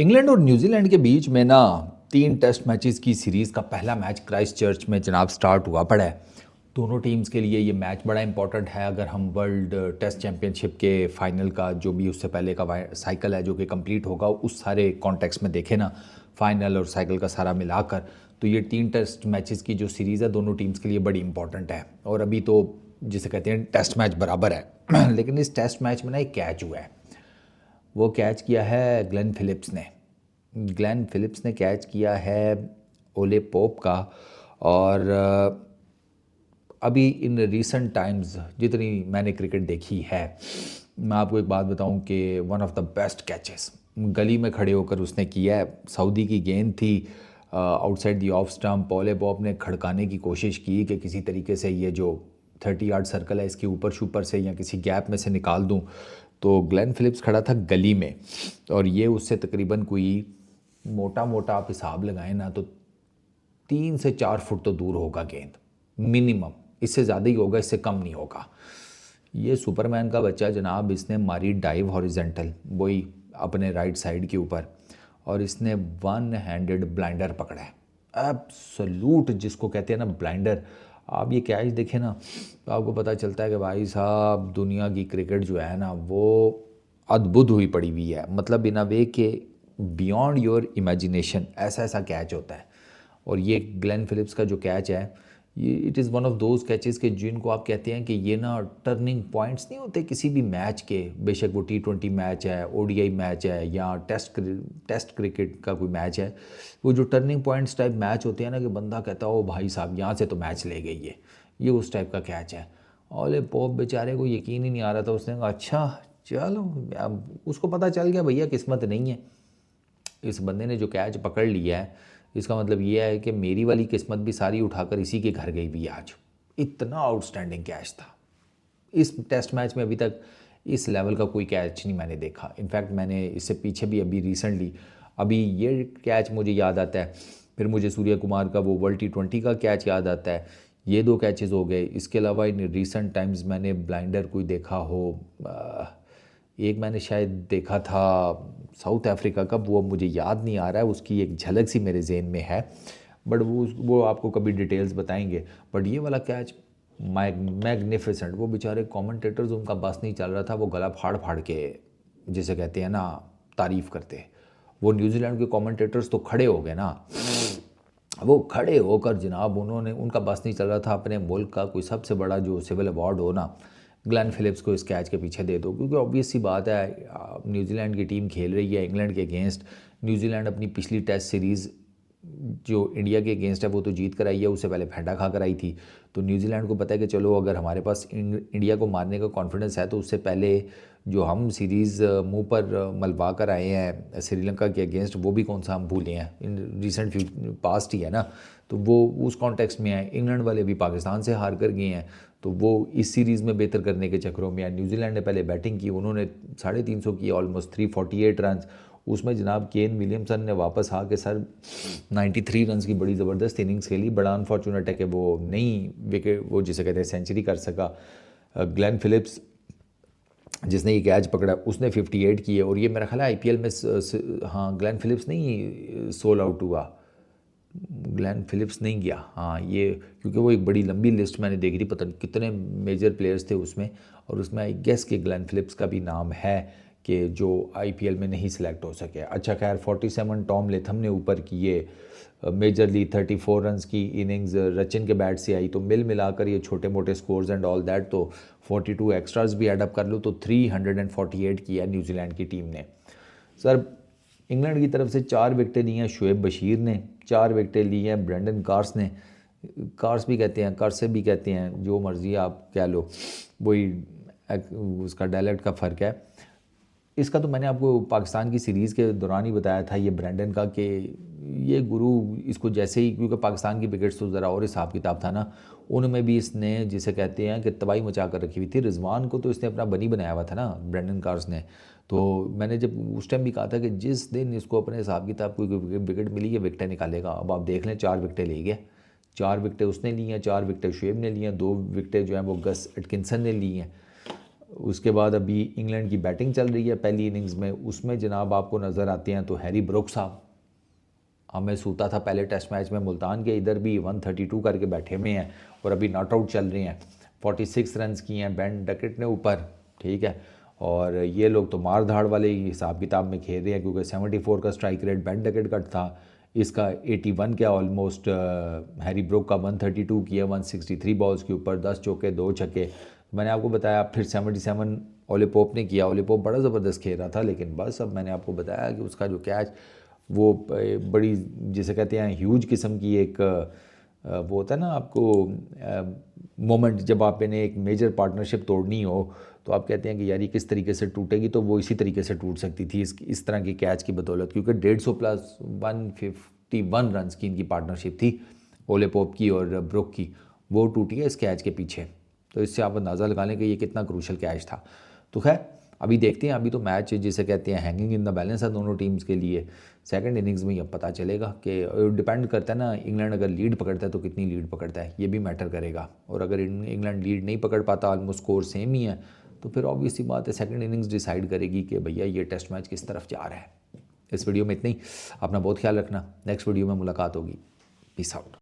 England और New Zealand के बीच में ना 3 टेस्ट मैचेस की सीरीज़ का पहला मैच क्राइस्ट चर्च में जनाब स्टार्ट हुआ पड़ा है। दोनों टीम्स के लिए ये मैच बड़ा इंपॉर्टेंट है। अगर हम वर्ल्ड टेस्ट चैंपियनशिप के फाइनल का जो भी उससे पहले का साइकिल है जो कि कंप्लीट होगा उस सारे कॉन्टेक्स्ट में देखें ना, फाइनल और साइकिल का सारा मिलाकर, तो ये 3 टेस्ट मैचेस की जो सीरीज़ है दोनों टीम्स के लिए बड़ी इंपॉर्टेंट है। और अभी तो जिसे कहते हैं टेस्ट मैच बराबर है लेकिन इस टेस्ट मैच में ना एक कैच हुआ है। वो कैच किया है ग्लेन फिलिप्स ने कैच किया है ओले पोप का। और अभी इन रीसेंट टाइम्स जितनी मैंने क्रिकेट देखी है, मैं आपको एक बात बताऊं कि one of the best catches गली में खड़े होकर उसने किया है। सऊदी की गेंद थी आउटसाइड दी ऑफ स्टंप। ओले पॉप ने खड़काने की कोशिश की कि किसी तरीके से ये जो 30 यार्ड सर्कल है इसके ऊपर शूपर से या किसी गैप में से निकाल दूं। तो ग्लेन फिलिप्स खड़ा था गली में और ये उससे तकरीबन कोई मोटा मोटा आप हिसाब लगाएं ना तो 3 से 4 फुट तो दूर होगा गेंद मिनिमम। इससे ज़्यादा ही होगा, इससे कम नहीं होगा। ये सुपरमैन का बच्चा जनाब, इसने मारी डाइव हॉरिजेंटल वही अपने राइट साइड के ऊपर और इसने वन हैंडेड ब्लाइंडर पकड़ा है। एब्सोल्यूट जिसको कहते हैं ना ब्लाइंडर। आप ये कैच देखें ना तो आपको पता चलता है कि भाई साहब दुनिया की क्रिकेट जो है ना वो अद्भुत हुई पड़ी हुई है। मतलब इन अ वे के बियॉन्ड योर इमेजिनेशन ऐसा ऐसा कैच होता है। और ये ग्लेन फिलिप्स का जो कैच है ये it is one of those catches के जिनको आप कहते हैं कि ये ना टर्निंग पॉइंट्स नहीं होते किसी भी मैच के। बेशक वो T20 मैच है, ODI मैच है या टेस्ट क्रिकेट का कोई मैच है, वो जो टर्निंग पॉइंट्स टाइप मैच होते हैं ना कि बंदा कहता है ओ भाई साहब यहाँ से तो मैच ले गई है, ये उस टाइप का कैच है। ओले पॉप बेचारे को यकीन ही नहीं आ रहा था। उसने कहा अच्छा चलो, अब उसको पता चल गया भैया किस्मत नहीं है। इस बंदे ने जो कैच पकड़ लिया है इसका मतलब ये है कि मेरी वाली किस्मत भी सारी उठाकर इसी के घर गई भी आज। इतना आउटस्टैंडिंग कैच था। इस टेस्ट मैच में अभी तक इस लेवल का कोई कैच नहीं मैंने देखा। इनफैक्ट मैंने इससे पीछे भी अभी रिसेंटली अभी ये कैच मुझे याद आता है, फिर मुझे सूर्य कुमार का वो वर्ल्ड T20 का कैच याद आता है। ये 2 कैचेस हो गए। इसके अलावा इन रिसेंट टाइम्स मैंने ब्लाइंडर कोई देखा हो, एक मैंने शायद देखा था साउथ अफ्रीका का, वो अब मुझे याद नहीं आ रहा है, उसकी एक झलक सी मेरे जहन में है बट वो आपको कभी डिटेल्स बताएंगे। बट ये वाला कैच मैग्निफिसेंट। वो बेचारे कमेंटेटर्स उनका बस नहीं चल रहा था, वो गला फाड़ फाड़ के जिसे कहते हैं ना तारीफ़ करते। वो न्यूजीलैंड के कमेंटेटर्स तो खड़े हो गए ना, वो खड़े होकर जनाब उन्होंने, उनका बस नहीं चल रहा था। अपने मुल्क का कोई सबसे बड़ा जो सिविल अवार्ड हो ना, ग्लेन फिलिप्स को इस कैच के पीछे दे दो। क्योंकि ऑब्वियस सी बात है न्यूजीलैंड की टीम खेल रही है इंग्लैंड के अगेंस्ट। न्यूजीलैंड अपनी पिछली टेस्ट सीरीज़ जो इंडिया के अगेंस्ट है वो तो जीत कर आई है, उससे पहले फेंडा खा कर आई थी। तो न्यूजीलैंड को पता है कि चलो अगर हमारे पास इंडिया को मारने का कॉन्फिडेंस है तो उससे पहले जो हम सीरीज़ मुंह पर मलवा कर आए हैं श्रीलंका के अगेंस्ट वो भी कौन सा हम भूले हैं, इन रिसेंट पास्ट ही है ना। तो वो उस कॉन्टेक्स्ट में है। इंग्लैंड वाले भी पाकिस्तान से हार कर गए हैं तो वो इस सीरीज़ में बेहतर करने के चक्करों में है। न्यूजीलैंड ने पहले बैटिंग की, उन्होंने 350 की, ऑलमोस्ट 348 रन। उसमें जनाब केन विलियमसन ने वापस आके सर 93 रन की बड़ी ज़बरदस्त इनिंग्स खेली। बड़ा अनफॉर्चुनेट है कि वो नहीं विकेट, वो जिसे कहते हैं सेंचुरी कर सका। ग्लेन फिलिप्स जिसने ये कैच पकड़ा उसने 58 की है और ये मेरा ख्याल है IPL में हाँ ग्लेन फिलिप्स नहीं सोल आउट हुआ, ग्लेन फिलिप्स नहीं गया। हाँ ये क्योंकि वो एक बड़ी लंबी लिस्ट मैंने देखी थी, पता नहीं कितने मेजर प्लेयर्स थे उसमें, और उसमें आई गेस कि ग्लेन फिलिप्स का भी नाम है कि जो IPL में नहीं सिलेक्ट हो सके। अच्छा खैर 47 टॉम लेथम ने ऊपर किए, मेजरली 34 रन की इनिंग्स रचिन के बैट से आई। तो मिल मिलाकर ये छोटे मोटे स्कोर्स एंड ऑल दैट तो 42 एक्स्ट्राज भी एडअप कर लो तो 348 किया न्यूजीलैंड की टीम ने। सर इंग्लैंड की तरफ से 4 विकेटें ली हैं शुएब बशीर ने, 4 विकेटें ली हैं ब्रेंडन कार्स ने। कार्स भी कहते हैं, कार्से भी कहते हैं, जो मर्जी आप कह लो, वही उसका डायलेक्ट का फ़र्क है। इसका तो मैंने आपको पाकिस्तान की सीरीज़ के दौरान ही बताया था ये ब्रेंडन का कि ये गुरु इसको जैसे ही, क्योंकि पाकिस्तान की विकेट्स तो ज़रा और हिसाब किताब था ना, उनमें भी इसने जिसे कहते हैं कि तबाही मचा कर रखी हुई थी। रिजवान को तो इसने अपना बनी बनाया हुआ था ना ब्रेंडन कार्स ने। तो मैंने जब उस टाइम भी कहा था कि जिस दिन इसको अपने हिसाब किताब कोई विकेट मिली ये विकेटें निकालेगा। अब आप देख लें 4 विकेटें ले गया, 4 विकेटें उसने ली हैं, 4 विकेटें शुएब ने ली हैं, 2 विकेटें जो हैं वो गस एटकिंसन ने ली हैं। उसके बाद अभी इंग्लैंड की बैटिंग चल रही है पहली इनिंग्स में, उसमें जनाब आपको नज़र आते हैं तो हैरी ब्रुक साहब, हमें सूता था पहले टेस्ट मैच में मुल्तान के, इधर भी 132 करके बैठे हुए हैं और अभी नॉट आउट चल रहे हैं। 46 रन्स किए हैं बेन डकेट ने ऊपर, ठीक है। और ये लोग तो मार धाड़ वाले ही हिसाब किताब में खेल रहे हैं, क्योंकि 74 का स्ट्राइक रेट बेन डकेट का था, इसका 81 का ऑलमोस्ट हैरी ब्रुक का 132 किया 163 बॉल्स के ऊपर, 10 चौके 2 छक्के। मैंने आपको बताया फिर 77 ओले पोप ने किया। ओले पोप बड़ा ज़बरदस्त खेल रहा था, लेकिन बस अब मैंने आपको बताया कि उसका जो कैच वो बड़ी जिसे कहते हैं ह्यूज किस्म की एक वो होता है ना आपको मोमेंट, जब आपने एक मेजर पार्टनरशिप तोड़नी हो तो आप कहते हैं कि यार ये किस तरीके से टूटेगी, तो वो इसी तरीके से टूट सकती थी इस तरह की कैच की बदौलत, क्योंकि 150 प्लस 151 रन की इनकी पार्टनरशिप थी ओले पोप की और ब्रुक की, वो टूटी है इस कैच के पीछे। तो इससे आप अंदाज़ा लगा लें कि ये कितना क्रूशल कैच था। तो खैर अभी देखते हैं, अभी तो मैच जिसे कहते हैं हैंगिंग इन द बैलेंस है दोनों टीम्स के लिए। सेकंड इनिंग्स में ये पता चलेगा कि डिपेंड करता है ना, इंग्लैंड अगर लीड पकड़ता है तो कितनी लीड पकड़ता है, ये भी मैटर करेगा। और अगर इंग्लैंड लीड नहीं पकड़ पाता, ऑलमोस्ट स्कोर सेम ही है, तो फिर ऑब्वियसली बात है सेकंड इनिंग्स डिसाइड करेगी कि भैया ये टेस्ट मैच किस तरफ जा रहा है। इस वीडियो में इतना ही, अपना बहुत ख्याल रखना, नेक्स्ट वीडियो में मुलाकात होगी, पीस आउट।